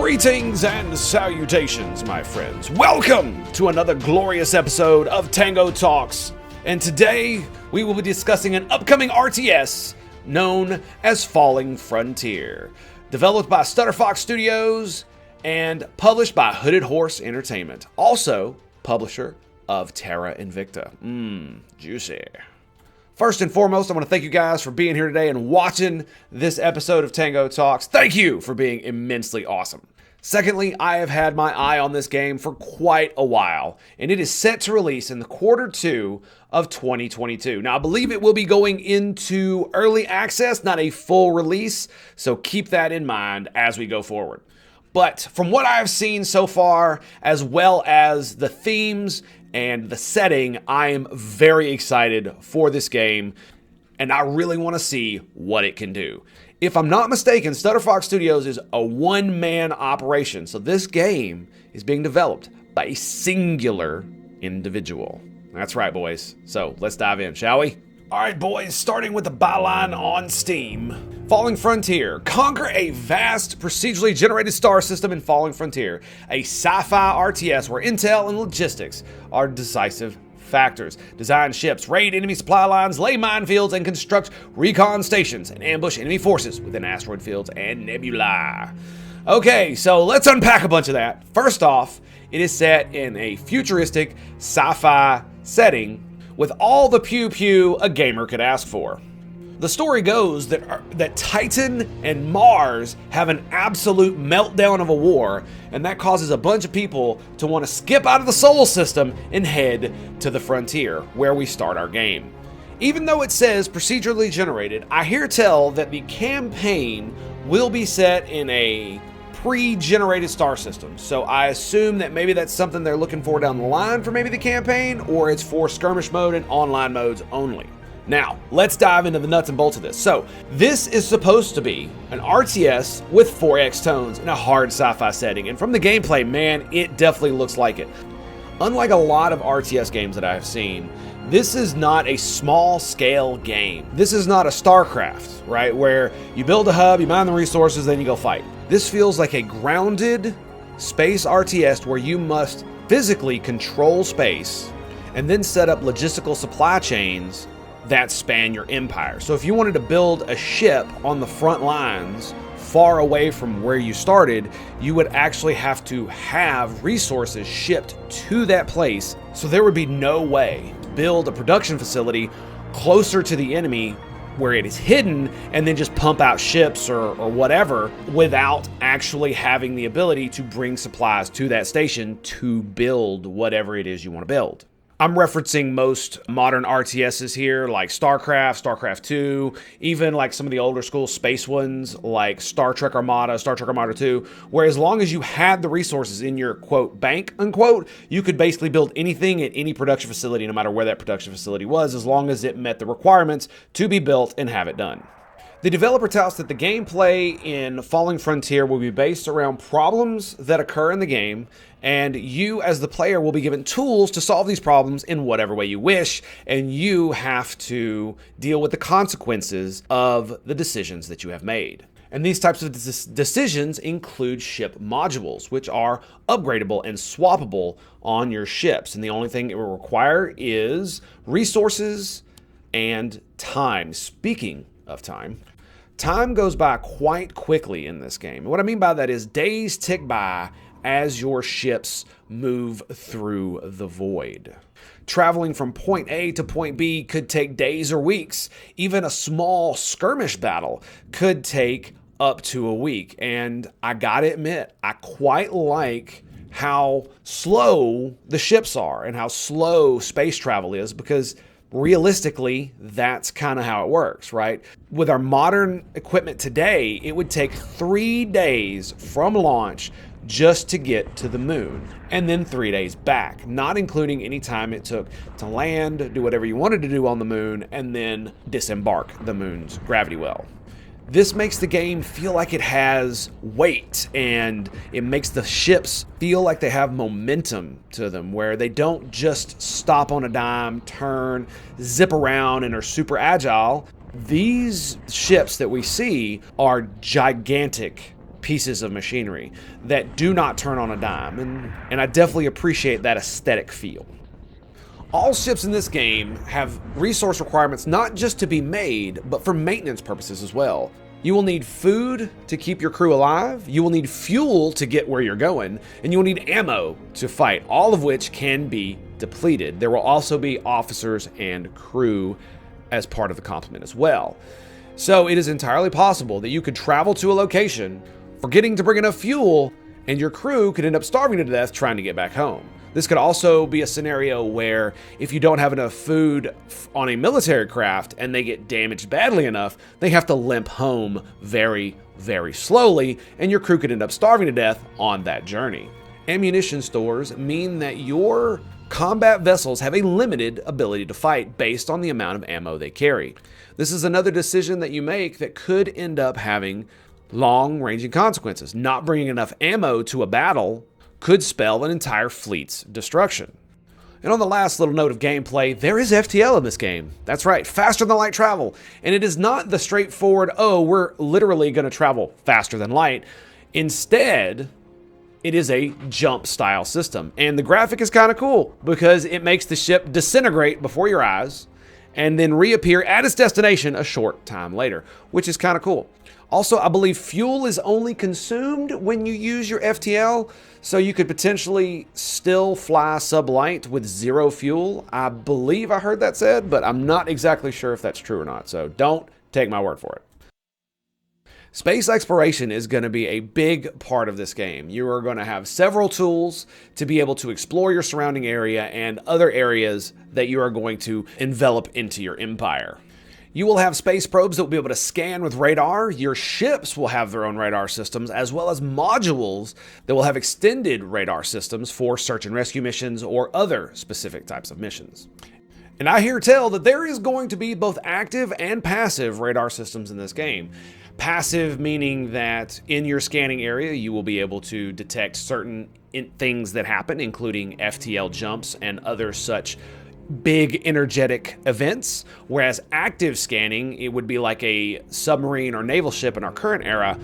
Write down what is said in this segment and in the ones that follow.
Greetings and salutations, my friends. Welcome to another glorious episode of Tango Talks. And today, we will be discussing an upcoming RTS known as Falling Frontier. Developed by Stutter Fox Studios and published by Hooded Horse Entertainment. Also, publisher of Terra Invicta. Juicy. First and foremost, I want to thank you guys for being here today and watching this episode of Tango Talks. Thank you for being immensely awesome. Secondly, I have had my eye on this game for quite a while, and it is set to release in the Q2 of 2022. Now, I believe it will be going into early access, not a full release, so keep that in mind as we go forward. But from what I've seen so far, as well as the themes and the setting, I am very excited for this game, and I really want to see what it can do. If I'm not mistaken, Stutter Fox Studios is a one-man operation, so this game is being developed by a singular individual. That's right, boys. So let's dive in, shall we? All right, boys, starting with the Byline on Steam. Falling Frontier. Conquer a vast, procedurally generated star system in Falling Frontier, a sci-fi RTS where intel and logistics are decisive factors. Design ships, raid enemy supply lines, lay minefields, and construct recon stations and ambush enemy forces within asteroid fields and nebulae. Okay, so let's unpack a bunch of that. First off, it is set in a futuristic sci-fi setting with all the pew-pew a gamer could ask for. The story goes that Titan and Mars have an absolute meltdown of a war, and that causes a bunch of people to want to skip out of the Sol system and head to the frontier, where we start our game. Even though it says procedurally generated, I hear tell that the campaign will be set in a pre-generated star system. So I assume that maybe that's something they're looking for down the line for maybe the campaign, or it's for skirmish mode and online modes only. Now, let's dive into the nuts and bolts of this. So, this is supposed to be an RTS with 4X tones in a hard sci-fi setting, and from the gameplay, man, it definitely looks like it. Unlike a lot of RTS games that I've seen, this is not a small-scale game. This is not a StarCraft, right, where you build a hub, you mine the resources, then you go fight. This feels like a grounded space RTS where you must physically control space and then set up logistical supply chains that span your empire. So if you wanted to build a ship on the front lines far away from where you started, you would actually have to have resources shipped to that place. So there would be no way to build a production facility closer to the enemy where it is hidden and then just pump out ships or whatever without actually having the ability to bring supplies to that station to build whatever it is you want to build. I'm referencing most modern RTSs here, like StarCraft, StarCraft 2, even like some of the older school space ones like Star Trek Armada, Star Trek Armada 2, where as long as you had the resources in your, quote, bank, unquote, you could basically build anything at any production facility, no matter where that production facility was, as long as it met the requirements to be built and have it done. The developer touts that the gameplay in Falling Frontier will be based around problems that occur in the game, and you as the player will be given tools to solve these problems in whatever way you wish, and you have to deal with the consequences of the decisions that you have made. And these types of decisions include ship modules, which are upgradable and swappable on your ships, and the only thing it will require is resources and time. Speaking of time, time goes by quite quickly in this game. And what I mean by that is days tick by as your ships move through the void. Traveling from point A to point B could take days or weeks. Even a small skirmish battle could take up to a week. And I gotta admit, I quite like how slow the ships are and how slow space travel is, because realistically, that's kind of how it works, right? With our modern equipment today, it would take 3 days from launch just to get to the moon, and then 3 days back, not including any time it took to land, do whatever you wanted to do on the moon, and then disembark the moon's gravity well. This makes the game feel like it has weight, and it makes the ships feel like they have momentum to them, where they don't just stop on a dime, turn, zip around, and are super agile. These ships that we see are gigantic pieces of machinery that do not turn on a dime, and I definitely appreciate that aesthetic feel. All ships in this game have resource requirements not just to be made, but for maintenance purposes as well. You will need food to keep your crew alive, you will need fuel to get where you're going, and you will need ammo to fight, all of which can be depleted. There will also be officers and crew as part of the complement as well. So it is entirely possible that you could travel to a location, forgetting to bring enough fuel, and your crew could end up starving to death trying to get back home. This could also be a scenario where if you don't have enough food on a military craft and they get damaged badly enough, they have to limp home very, very slowly, and your crew could end up starving to death on that journey. Ammunition stores mean that your combat vessels have a limited ability to fight based on the amount of ammo they carry. This is another decision that you make that could end up having long-ranging consequences. Not bringing enough ammo to a battle could spell an entire fleet's destruction. And on the last little note of gameplay, there is FTL in this game. That's right, faster than light travel. And it is not the straightforward, oh, we're literally going to travel faster than light. Instead, it is a jump style system. And the graphic is kind of cool because it makes the ship disintegrate before your eyes and then reappear at its destination a short time later, which is kind of cool. Also, I believe fuel is only consumed when you use your FTL, so you could potentially still fly sublight with zero fuel. I believe I heard that said, but I'm not exactly sure if that's true or not, so don't take my word for it. Space exploration is going to be a big part of this game. You are going to have several tools to be able to explore your surrounding area and other areas that you are going to envelop into your empire. You will have space probes that will be able to scan with radar. Your ships will have their own radar systems, as well as modules that will have extended radar systems for search and rescue missions or other specific types of missions. And I hear tell that there is going to be both active and passive radar systems in this game. Passive meaning that in your scanning area, you will be able to detect certain things that happen, including FTL jumps and other such big energetic events, whereas active scanning, it would be like a submarine or naval ship in our current era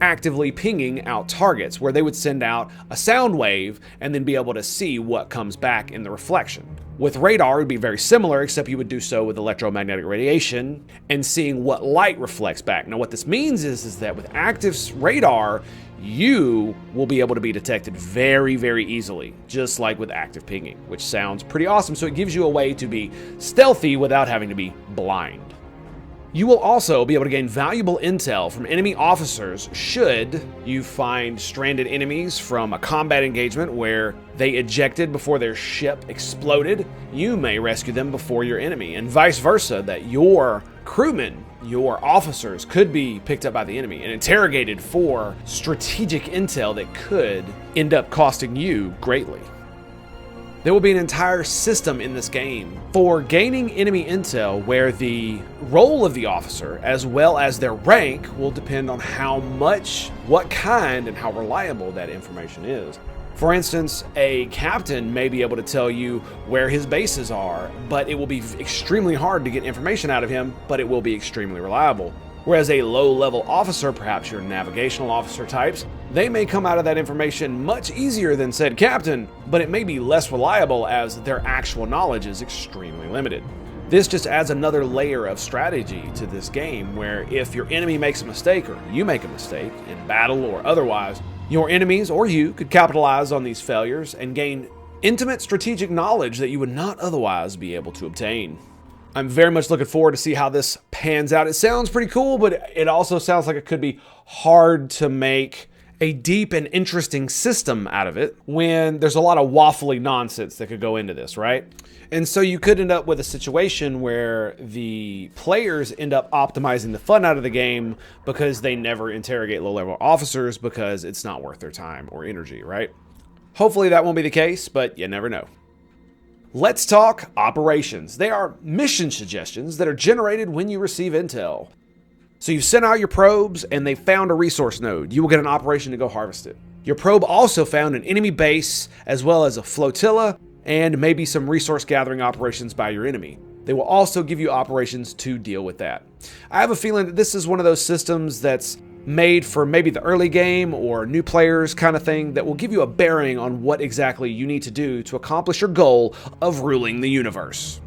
actively pinging out targets, where they would send out a sound wave and then be able to see what comes back in the reflection. With radar, it would be very similar, except you would do so with electromagnetic radiation and seeing what light reflects back. Now, what this means is that with active radar, you will be able to be detected very, very easily, just like with active pinging, which sounds pretty awesome. So it gives you a way to be stealthy without having to be blind. You will also be able to gain valuable intel from enemy officers should you find stranded enemies from a combat engagement where they ejected before their ship exploded. You may rescue them before your enemy, and vice versa, that your crewmen, your officers, could be picked up by the enemy and interrogated for strategic intel that could end up costing you greatly. There will be an entire system in this game for gaining enemy intel where the role of the officer as well as their rank will depend on how much, what kind, and how reliable that information is. For instance, a captain may be able to tell you where his bases are, but it will be extremely hard to get information out of him, but it will be extremely reliable. Whereas a low-level officer, perhaps your navigational officer types, they may come out of that information much easier than said captain, but it may be less reliable as their actual knowledge is extremely limited. This just adds another layer of strategy to this game, where if your enemy makes a mistake or you make a mistake in battle or otherwise, your enemies or you could capitalize on these failures and gain intimate strategic knowledge that you would not otherwise be able to obtain. I'm very much looking forward to see how this pans out. It sounds pretty cool, but it also sounds like it could be hard to make a deep and interesting system out of it when there's a lot of waffly nonsense that could go into this, right? And so you could end up with a situation where the players end up optimizing the fun out of the game because they never interrogate low-level officers because it's not worth their time or energy, right? Hopefully that won't be the case, but you never know. Let's talk operations. They are mission suggestions that are generated when you receive intel. So you sent out your probes and they found a resource node. You will get an operation to go harvest it. Your probe also found an enemy base as well as a flotilla and maybe some resource gathering operations by your enemy. They will also give you operations to deal with that. I have a feeling that this is one of those systems that's made for maybe the early game or new players kind of thing that will give you a bearing on what exactly you need to do to accomplish your goal of ruling the universe.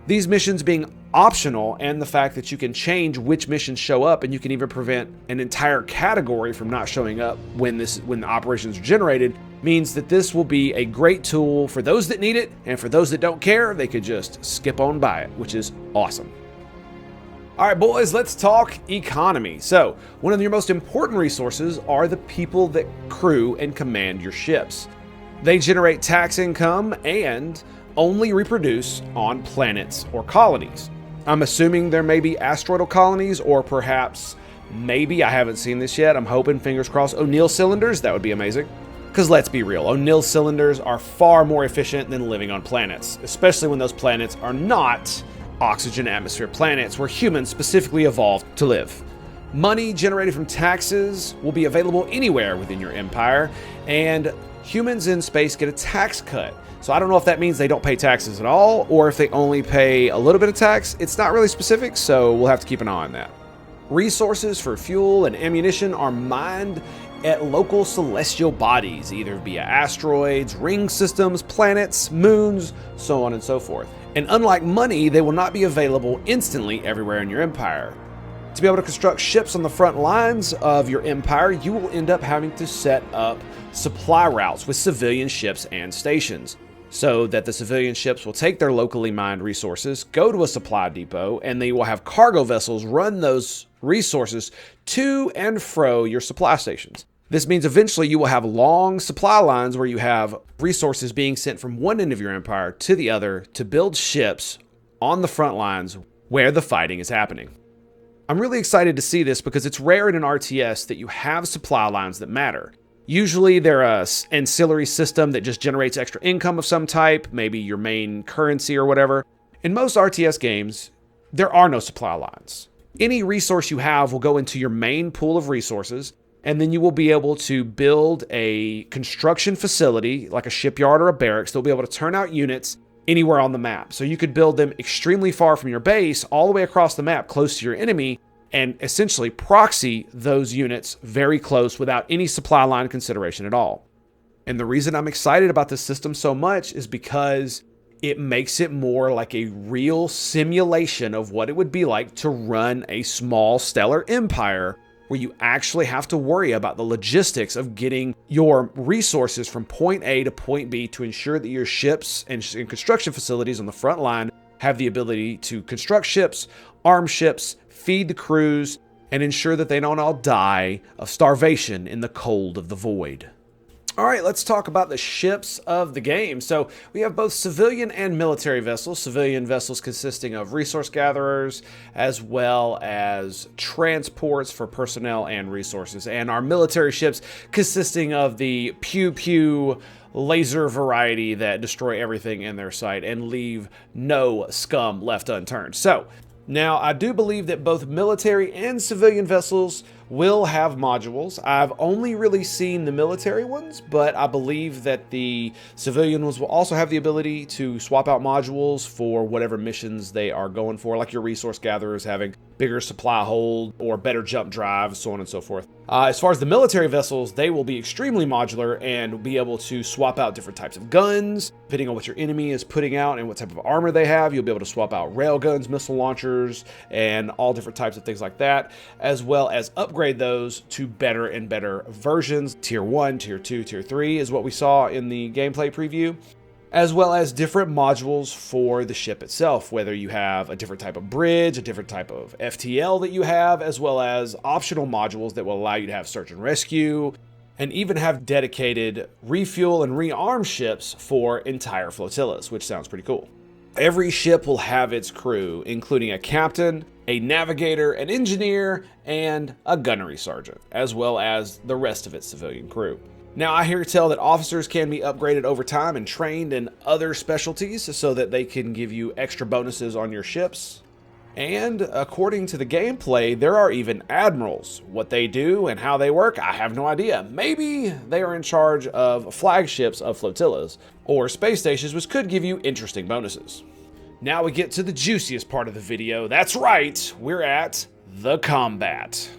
These missions being optional, and the fact that you can change which missions show up, and you can even prevent an entire category from not showing up when the operations are generated, means that this will be a great tool for those that need it, and for those that don't care, they could just skip on by it, which is awesome. All right, boys, let's talk economy. So, one of your most important resources are the people that crew and command your ships. They generate tax income and only reproduce on planets or colonies. I'm assuming there may be asteroidal colonies, or perhaps, maybe, I haven't seen this yet, I'm hoping, fingers crossed, O'Neill cylinders. That would be amazing. Because let's be real, O'Neill cylinders are far more efficient than living on planets, especially when those planets are not oxygen atmosphere planets where humans specifically evolved to live. Money generated from taxes will be available anywhere within your empire, and humans in space get a tax cut. So I don't know if that means they don't pay taxes at all, or if they only pay a little bit of tax. It's not really specific, so we'll have to keep an eye on that. Resources for fuel and ammunition are mined at local celestial bodies, either via asteroids, ring systems, planets, moons, so on and so forth. And unlike money, they will not be available instantly everywhere in your empire. To be able to construct ships on the front lines of your empire, you will end up having to set up supply routes with civilian ships and stations, so that the civilian ships will take their locally mined resources, go to a supply depot, and they will have cargo vessels run those resources to and fro your supply stations. This means eventually you will have long supply lines where you have resources being sent from one end of your empire to the other to build ships on the front lines where the fighting is happening. I'm really excited to see this because it's rare in an RTS that you have supply lines that matter. Usually they're an ancillary system that just generates extra income of some type, maybe your main currency or whatever. In most RTS games, there are no supply lines. Any resource you have will go into your main pool of resources, and then you will be able to build a construction facility, like a shipyard or a barracks. They'll be able to turn out units anywhere on the map. So you could build them extremely far from your base, all the way across the map, close to your enemy, and essentially proxy those units very close without any supply line consideration at all. And the reason I'm excited about this system so much is because it makes it more like a real simulation of what it would be like to run a small stellar empire, where you actually have to worry about the logistics of getting your resources from point A to point B to ensure that your ships and construction facilities on the front line have the ability to construct ships, arm ships, feed the crews, and ensure that they don't all die of starvation in the cold of the void. All right, let's talk about the ships of the game. So we have both civilian and military vessels. Civilian vessels consisting of resource gatherers, as well as transports for personnel and resources. And our military ships consisting of the pew-pew laser variety that destroy everything in their sight and leave no scum left unturned. So now, I do believe that both military and civilian vessels will have modules. I've only really seen the military ones, but I believe that the civilian ones will also have the ability to swap out modules for whatever missions they are going for, like your resource gatherers having bigger supply hold or better jump drives, so on and so forth. As far as the military vessels, they will be extremely modular and be able to swap out different types of guns, depending on what your enemy is putting out and what type of armor they have. You'll be able to swap out rail guns, missile launchers, and all different types of things like that, as well as upgrade those to better and better versions. Tier 1, Tier 2, Tier 3 is what we saw in the gameplay preview, as well as different modules for the ship itself, whether you have a different type of bridge, a different type of FTL that you have, as well as optional modules that will allow you to have search and rescue, and even have dedicated refuel and rearm ships for entire flotillas, which sounds pretty cool. Every ship will have its crew, including a captain, a navigator, an engineer, and a gunnery sergeant, as well as the rest of its civilian crew. Now, I hear tell that officers can be upgraded over time and trained in other specialties so that they can give you extra bonuses on your ships. And according to the gameplay, there are even admirals. What they do and how they work, I have no idea. Maybe they are in charge of flagships of flotillas or space stations, which could give you interesting bonuses. Now we get to the juiciest part of the video. That's right, we're at the combat.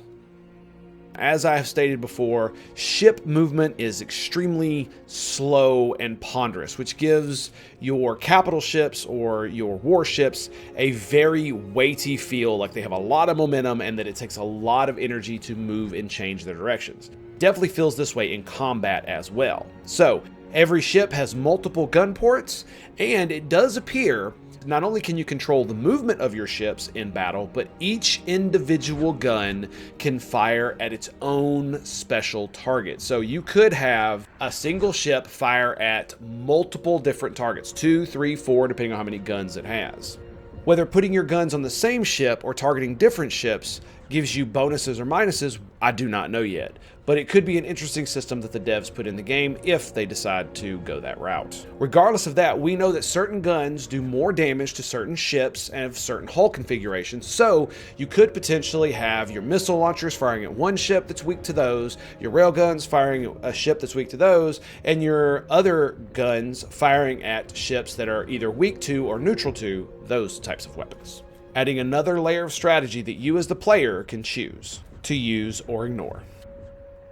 As I have stated before, ship movement is extremely slow and ponderous, which gives your capital ships or your warships a very weighty feel, like they have a lot of momentum and that it takes a lot of energy to move and change their directions. Definitely feels this way in combat as well. So, every ship has multiple gun ports, and it does appear not only can you control the movement of your ships in battle, but each individual gun can fire at its own special target. So you could have a single ship fire at multiple different targets, 2, 3, 4, depending on how many guns it has. Whether putting your guns on the same ship or targeting different ships gives you bonuses or minuses, I do not know yet. But it could be an interesting system that the devs put in the game if they decide to go that route. Regardless of that, we know that certain guns do more damage to certain ships and have certain hull configurations, so you could potentially have your missile launchers firing at one ship that's weak to those, your railguns firing at a ship that's weak to those, and your other guns firing at ships that are either weak to or neutral to those types of weapons. Adding another layer of strategy that you as the player can choose to use or ignore.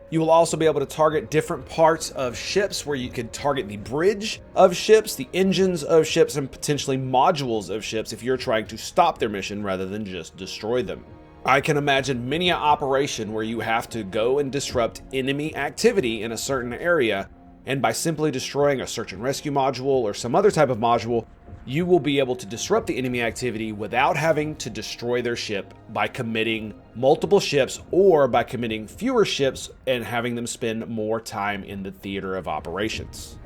You will also be able to target different parts of ships, where you can target the bridge of ships, the engines of ships, and potentially modules of ships if you're trying to stop their mission rather than just destroy them. I can imagine many an operation where you have to go and disrupt enemy activity in a certain area, and by simply destroying a search and rescue module or some other type of module, you will be able to disrupt the enemy activity without having to destroy their ship by committing multiple ships or by committing fewer ships and having them spend more time in the theater of operations.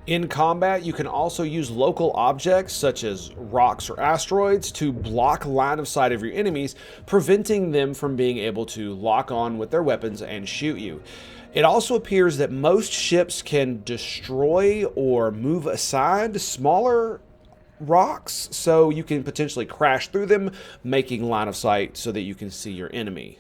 In combat, you can also use local objects such as rocks or asteroids to block line of sight of your enemies, preventing them from being able to lock on with their weapons and shoot you. It also appears that most ships can destroy or move aside smaller rocks, so you can potentially crash through them, making line of sight so that you can see your enemy.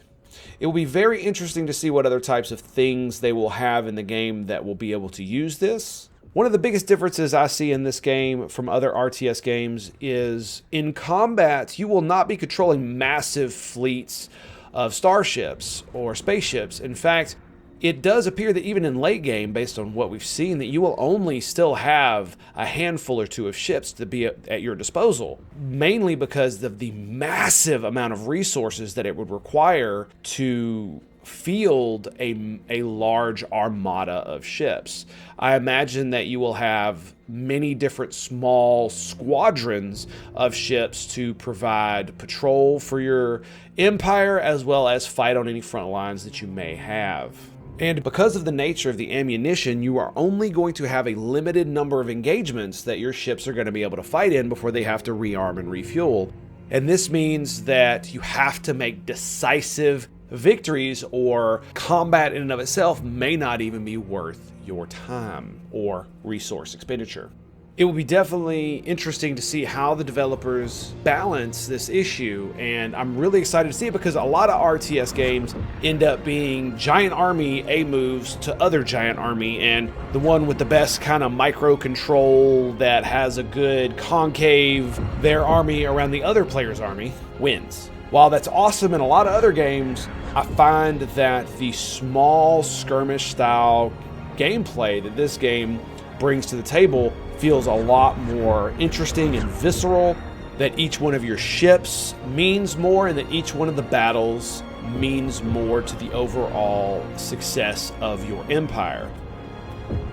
It will be very interesting to see what other types of things they will have in the game that will be able to use this. One of the biggest differences I see in this game from other RTS games is in combat, you will not be controlling massive fleets of starships or spaceships. In fact, it does appear that even in late game, based on what we've seen, that you will only still have a handful or two of ships to be at your disposal, mainly because of the massive amount of resources that it would require to field a large armada of ships. I imagine that you will have many different small squadrons of ships to provide patrol for your empire, as well as fight on any front lines that you may have. And because of the nature of the ammunition, you are only going to have a limited number of engagements that your ships are going to be able to fight in before they have to rearm and refuel. And this means that you have to make decisive victories, or combat in and of itself may not even be worth your time or resource expenditure. It will be definitely interesting to see how the developers balance this issue, and I'm really excited to see it because a lot of RTS games end up being giant army A moves to other giant army, and the one with the best kind of micro control that has a good concave their army around the other player's army wins. While that's awesome in a lot of other games, I find that the small skirmish style gameplay that this game brings to the table feels a lot more interesting and visceral, that each one of your ships means more, and that each one of the battles means more to the overall success of your empire.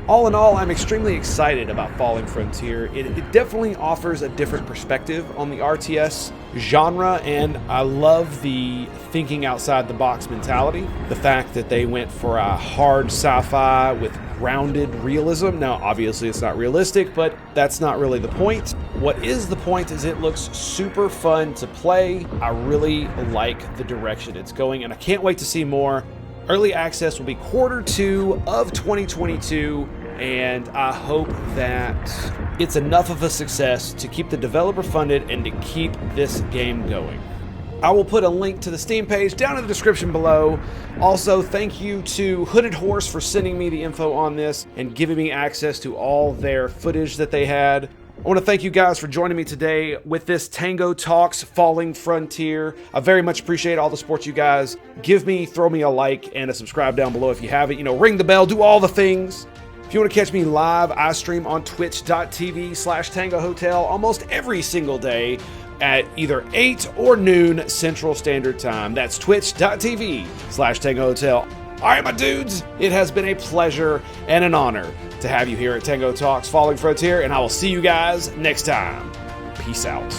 All in all, I'm extremely excited about Falling Frontier. It definitely offers a different perspective on the RTS genre, and I love the thinking outside the box mentality. The fact that they went for a hard sci-fi with grounded realism. Now, obviously it's not realistic, but that's not really the point. What is the point is it looks super fun to play. I really like the direction it's going, and I can't wait to see more. Early access will be Q2 of 2022, and I hope that it's enough of a success to keep the developer funded and to keep this game going. I will put a link to the Steam page down in the description below. Also, thank you to Hooded Horse for sending me the info on this and giving me access to all their footage that they had. I want to thank you guys for joining me today with this Tango Talks Falling Frontier. I very much appreciate all the support you guys give me. Throw me a like and a subscribe down below if you haven't. Ring the bell, do all the things. If you want to catch me live, I stream on twitch.tv/Tango Hotel almost every single day at either 8 or noon Central Standard Time. That's twitch.tv/Tango Hotel. All right, my dudes, it has been a pleasure and an honor to have you here at Tango Talks Falling Frontier, and I will see you guys next time. Peace out.